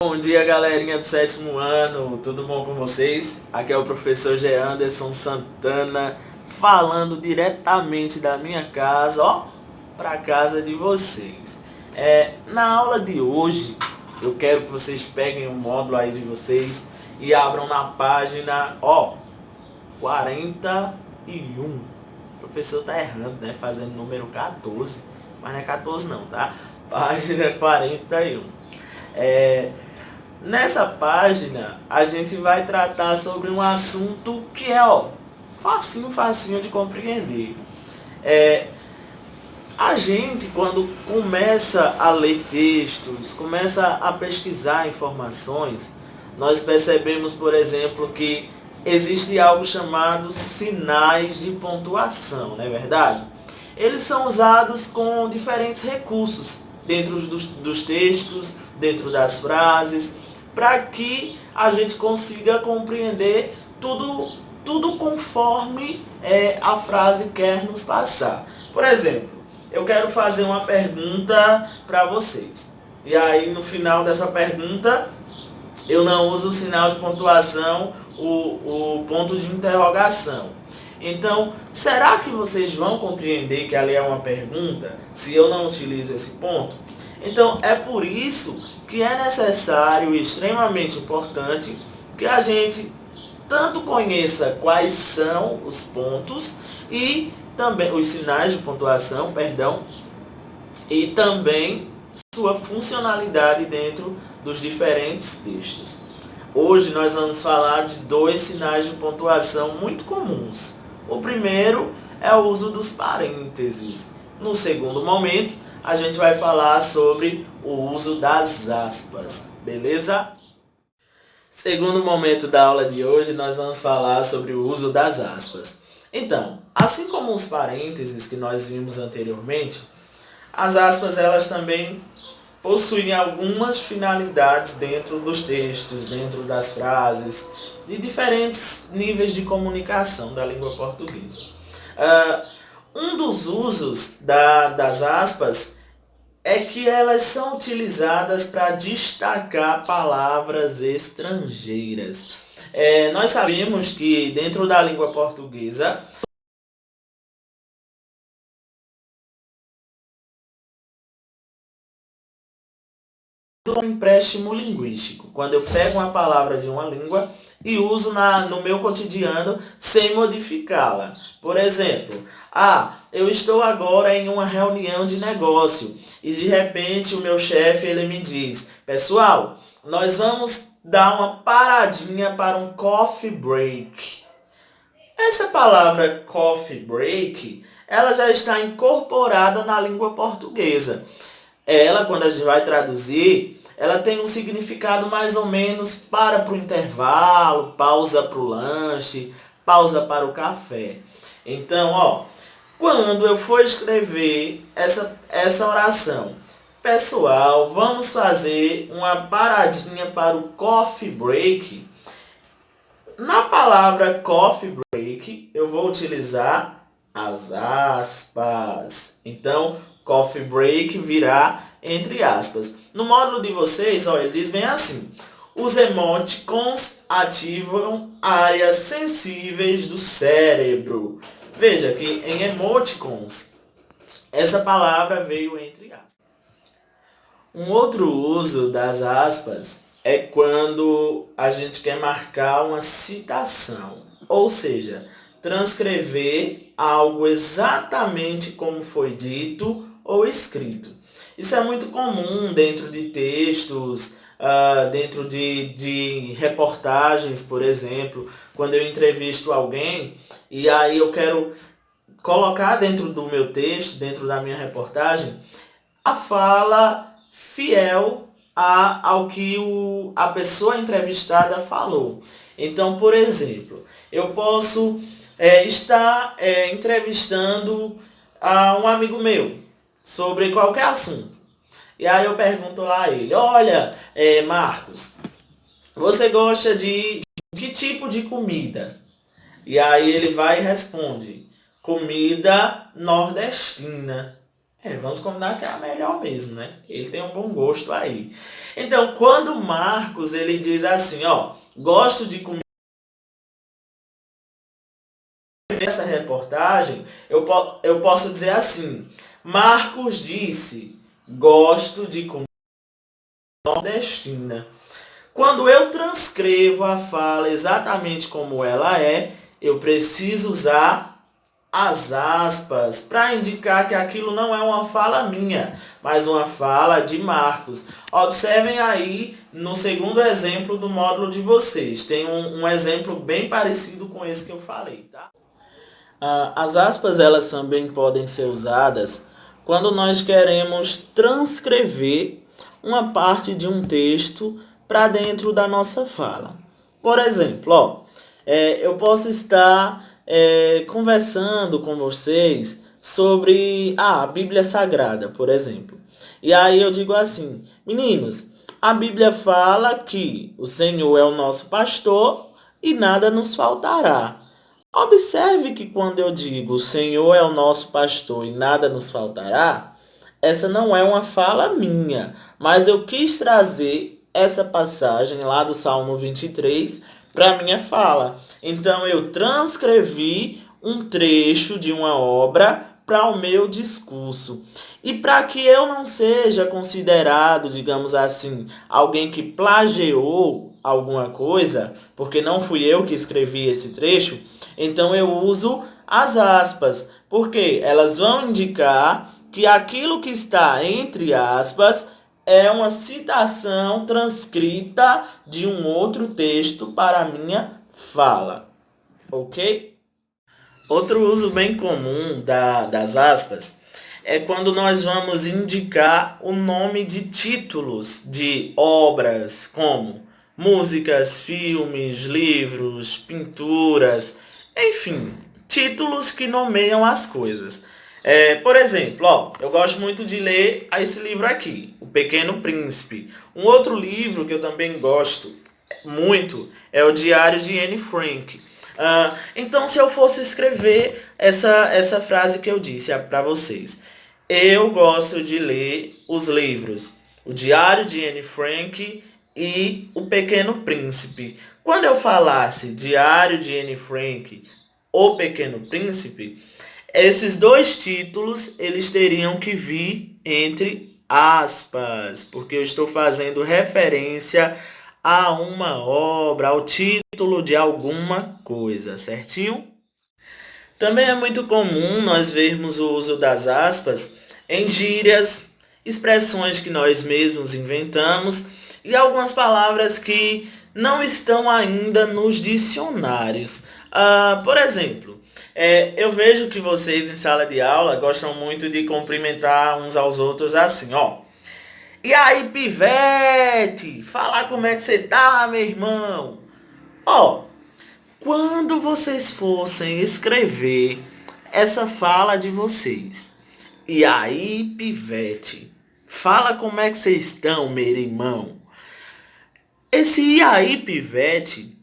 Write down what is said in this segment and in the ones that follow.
Bom dia, galerinha do sétimo ano, tudo bom com vocês? Aqui é o professor G. Anderson Santana, falando diretamente da minha casa, ó, para casa de vocês. Na aula de hoje, eu quero que vocês peguem o módulo aí de vocês e abram na página, ó, 41. O professor tá errando, né? Fazendo número 14, mas não é 14 não, tá? Página 41. Nessa página, a gente vai tratar sobre um assunto que é, ó, facinho de compreender. A gente, quando começa a ler textos, começa a pesquisar informações, nós percebemos, por exemplo, que existe algo chamado sinais de pontuação, não é verdade? Eles são usados com diferentes recursos dentro dos textos, dentro das frases, para que a gente consiga compreender tudo conforme a frase quer nos passar. Por exemplo, eu quero fazer uma pergunta para vocês. E aí, no final dessa pergunta, eu não uso o sinal de pontuação, o ponto de interrogação. Então, será que vocês vão compreender que ali é uma pergunta, se eu não utilizo esse ponto? Então, é por isso que é necessário e extremamente importante que a gente tanto conheça quais são os pontos e também os sinais de pontuação, e também sua funcionalidade dentro dos diferentes textos. Hoje nós vamos falar de dois sinais de pontuação muito comuns. O primeiro é o uso dos parênteses. No segundo momento, a gente vai falar sobre o uso das aspas, beleza? Segundo momento da aula de hoje, nós vamos falar sobre o uso das aspas. Então, assim como os parênteses que nós vimos anteriormente, as aspas elas também possuem algumas finalidades dentro dos textos, dentro das frases, de diferentes níveis de comunicação da língua portuguesa. Um dos usos das aspas é que elas são utilizadas para destacar palavras estrangeiras. Nós sabemos que dentro da língua portuguesa, um empréstimo linguístico, quando eu pego uma palavra de uma língua e uso no meu cotidiano sem modificá-la. Por exemplo, eu estou agora em uma reunião de negócio e de repente o meu chefe ele me diz: pessoal, nós vamos dar uma paradinha para um coffee break. Essa palavra coffee break, ela já está incorporada na língua portuguesa. Ela, quando a gente vai traduzir, ela tem um significado mais ou menos para o intervalo, pausa para o lanche, pausa para o café. Então, ó, quando eu for escrever essa oração, pessoal, vamos fazer uma paradinha para o coffee break. Na palavra coffee break, eu vou utilizar as aspas. Então, coffee break virá entre aspas. No módulo de vocês, ó, ele diz bem assim: os emoticons ativam áreas sensíveis do cérebro. Veja que em emoticons, essa palavra veio entre aspas. Um outro uso das aspas é quando a gente quer marcar uma citação, ou seja, transcrever algo exatamente como foi dito ou escrito. Isso é muito comum dentro de textos, dentro de reportagens, por exemplo, quando eu entrevisto alguém e aí eu quero colocar dentro do meu texto, dentro da minha reportagem, a fala fiel ao que a pessoa entrevistada falou. Então, por exemplo, eu posso estar entrevistando a um amigo meu sobre qualquer assunto. E aí eu pergunto lá a ele: olha, Marcos, você gosta de que tipo de comida? E aí ele vai e responde: comida nordestina. Vamos combinar que é a melhor mesmo, né? Ele tem um bom gosto aí. Então, quando Marcos ele diz assim, ó, gosto de comer essa reportagem, eu posso dizer assim, Marcos disse, gosto de comer nordestina. Quando eu transcrevo a fala exatamente como ela é, eu preciso usar as aspas para indicar que aquilo não é uma fala minha, mas uma fala de Marcos. Observem aí no segundo exemplo do módulo de vocês. Tem um exemplo bem parecido com esse que eu falei, tá? As aspas elas também podem ser usadas quando nós queremos transcrever uma parte de um texto para dentro da nossa fala. Por exemplo, eu posso estar conversando com vocês sobre a Bíblia Sagrada, por exemplo. E aí eu digo assim, meninos, a Bíblia fala que o Senhor é o nosso pastor e nada nos faltará. Observe que quando eu digo o Senhor é o nosso pastor e nada nos faltará, essa não é uma fala minha, mas eu quis trazer essa passagem lá do Salmo 23 para a minha fala. Então eu transcrevi um trecho de uma obra para o meu discurso. E para que eu não seja considerado, digamos assim, alguém que plagiou alguma coisa, porque não fui eu que escrevi esse trecho, então eu uso as aspas, porque elas vão indicar que aquilo que está entre aspas é uma citação transcrita de um outro texto para a minha fala, ok? Outro uso bem comum das aspas é quando nós vamos indicar o nome de títulos de obras, como músicas, filmes, livros, pinturas, enfim, títulos que nomeiam as coisas. Por exemplo, eu gosto muito de ler esse livro aqui, O Pequeno Príncipe. Um outro livro que eu também gosto muito é o Diário de Anne Frank. Então, se eu fosse escrever essa frase que eu disse para vocês, eu gosto de ler os livros O Diário de Anne Frank e O Pequeno Príncipe. Quando eu falasse Diário de Anne Frank, O Pequeno Príncipe, esses dois títulos eles teriam que vir entre aspas, porque eu estou fazendo referência a uma obra, ao título de alguma coisa, certinho? Também é muito comum nós vermos o uso das aspas em gírias, expressões que nós mesmos inventamos e algumas palavras que não estão ainda nos dicionários. Por exemplo, eu vejo que vocês em sala de aula gostam muito de cumprimentar uns aos outros assim, ó. E aí, pivete? Fala como é que você tá, meu irmão? Ó, quando vocês fossem escrever essa fala de vocês, e aí, pivete, fala como é que vocês estão, meu irmão? Esse e aí, pivete,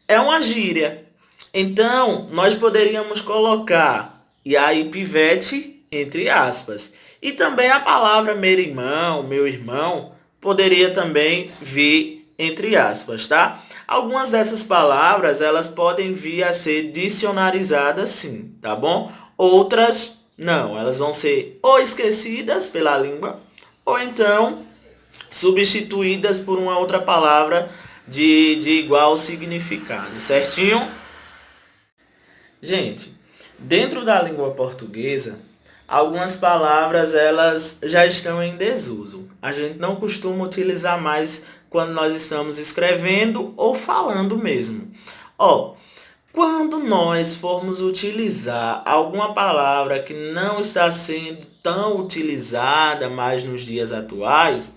é uma gíria. Então, nós poderíamos colocar e aí, pivete, entre aspas. E também a palavra meu irmão, poderia também vir entre aspas, tá? Algumas dessas palavras, elas podem vir a ser dicionarizadas sim, tá bom? Outras, não, elas vão ser ou esquecidas pela língua, ou então substituídas por uma outra palavra de igual significado, certinho? Gente, dentro da língua portuguesa, algumas palavras elas já estão em desuso. A gente não costuma utilizar mais quando nós estamos escrevendo ou falando mesmo. Ó, quando nós formos utilizar alguma palavra que não está sendo tão utilizada mais nos dias atuais,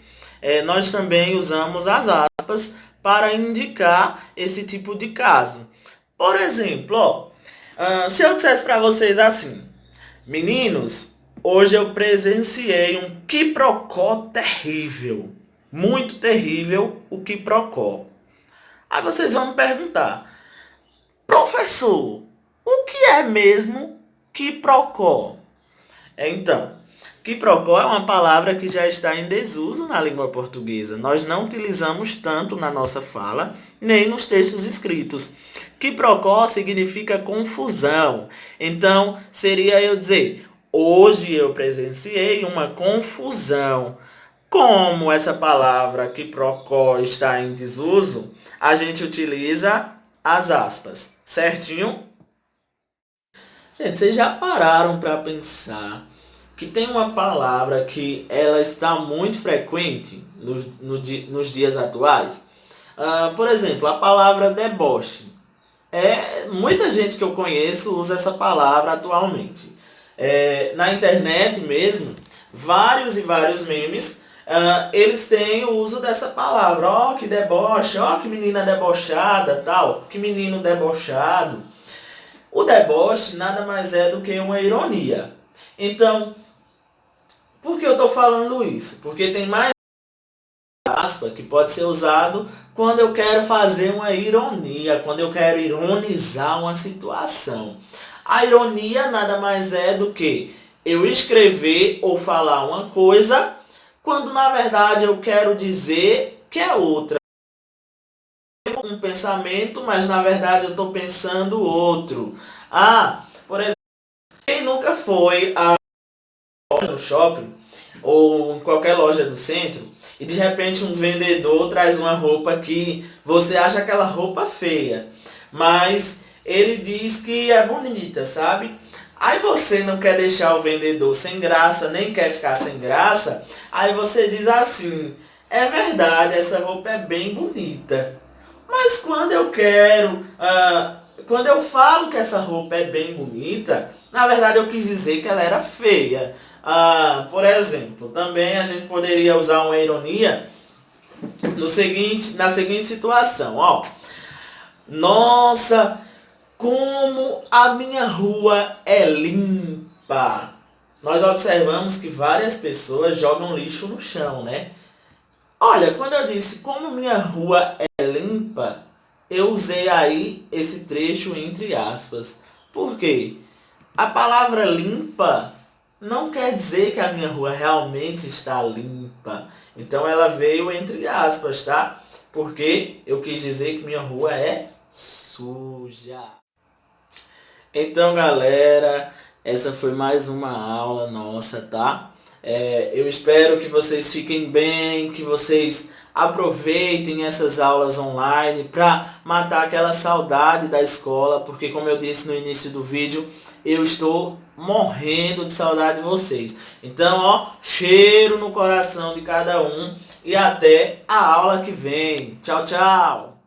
nós também usamos as aspas para indicar esse tipo de caso. Por exemplo, se eu dissesse para vocês assim, meninos, hoje eu presenciei um quiprocó terrível, muito terrível o quiprocó. Aí vocês vão me perguntar, professor, o que é mesmo quiprocó? Então, Quiprocó é uma palavra que já está em desuso na língua portuguesa. Nós não utilizamos tanto na nossa fala, nem nos textos escritos. Quiprocó significa confusão. Então, seria eu dizer, hoje eu presenciei uma confusão. Como essa palavra quiprocó está em desuso, a gente utiliza as aspas, certinho? Gente, vocês já pararam para pensar que tem uma palavra que ela está muito frequente nos dias atuais? Por exemplo, a palavra deboche. Muita gente que eu conheço usa essa palavra atualmente. Na internet mesmo, vários e vários memes, eles têm o uso dessa palavra. Ó, que deboche, ó, que menina debochada, tal, que menino debochado. O deboche nada mais é do que uma ironia. Então, por que eu estou falando isso? Porque tem mais aspa que pode ser usado quando eu quero fazer uma ironia, quando eu quero ironizar uma situação. A ironia nada mais é do que eu escrever ou falar uma coisa quando na verdade eu quero dizer que é outra. Um pensamento, mas na verdade eu estou pensando outro. Por exemplo, quem nunca foi no shopping ou em qualquer loja do centro e de repente um vendedor traz uma roupa que você acha aquela roupa feia, mas ele diz que é bonita, sabe? Aí você não quer deixar o vendedor sem graça, nem quer ficar sem graça, aí você diz assim, é verdade, essa roupa é bem bonita. Mas quando eu falo que essa roupa é bem bonita, na verdade eu quis dizer que ela era feia. Por exemplo, também a gente poderia usar uma ironia na seguinte situação, ó. Nossa, como a minha rua é limpa. Nós observamos que várias pessoas jogam lixo no chão, né? Olha, quando eu disse como minha rua é limpa, eu usei aí esse trecho entre aspas. Por quê? A palavra limpa não quer dizer que a minha rua realmente está limpa. Então ela veio entre aspas, tá? Porque eu quis dizer que minha rua é suja. Então, galera, essa foi mais uma aula nossa, tá? Eu espero que vocês fiquem bem, que vocês aproveitem essas aulas online para matar aquela saudade da escola, porque como eu disse no início do vídeo, eu estou morrendo de saudade de vocês. Então, ó, cheiro no coração de cada um e até a aula que vem. Tchau, tchau!